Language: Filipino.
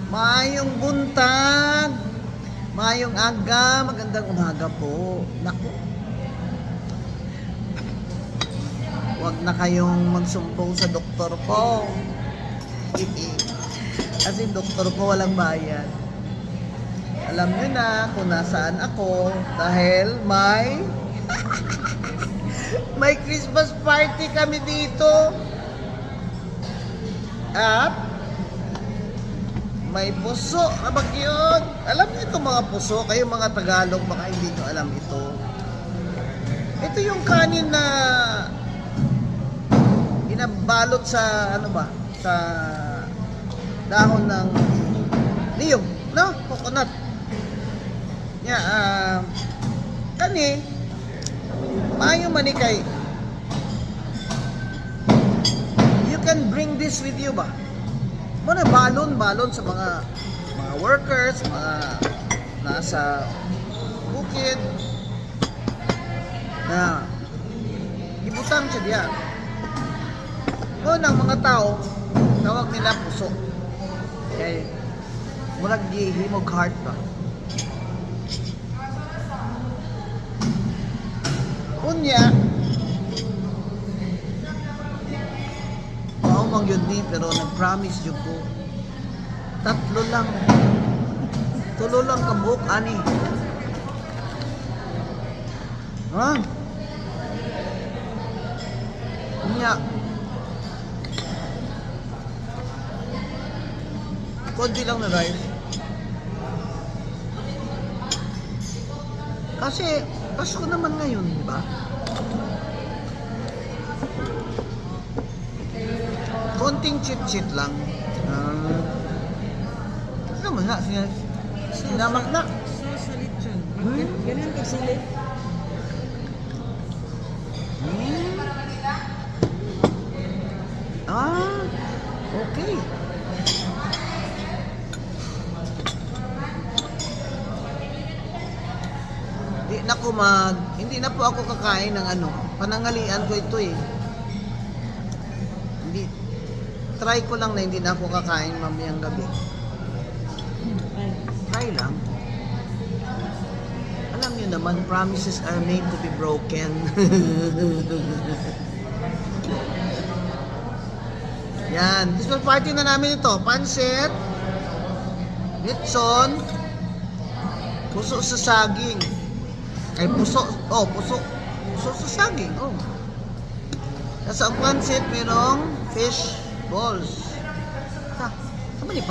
Maayong buntag, maayong aga, magandang umaga po. Naku, huwag na kayong magsumbong sa doktor ko. Kasi doktor ko walang bayad. Alam nyo na kung nasaan ako dahil may Christmas party kami dito. At may puso na bagyon. Alam niyo ito mga puso, kayo mga Tagalog, baka hindi nyo alam ito. Ito yung kanin na inabalot sa sa dahon ng niyog, no? Coconut. Kani maayo manikay. You can bring this with you ba? Muna balon sa mga workers, mga nasa bukid na ibutang siya diya. Ng mga tao tawag nila puso. Kaya murag gihimog heart ba. Unya mang yun ni, pero nag-promise yun ko 3 lang 3 lang kabuk ani ha nya konti lang na rice kasi Pasko naman ngayon, di ba? Konting chit-chit lang. Ano mo na? Sinamak na. Salit siya. Ganun ka silit. Okay. Hindi na po ako kakain ng panangalian ko ito eh. Try ko lang na hindi na ako kakain mamayang gabi. Try lang. Alam niyo naman, promises are made to be broken. Yan. Christmas party na namin ito. Pansit, litson, puso sa saging. Ay, puso sa saging. Nasa ang pansit, merong fish balls. Sama ni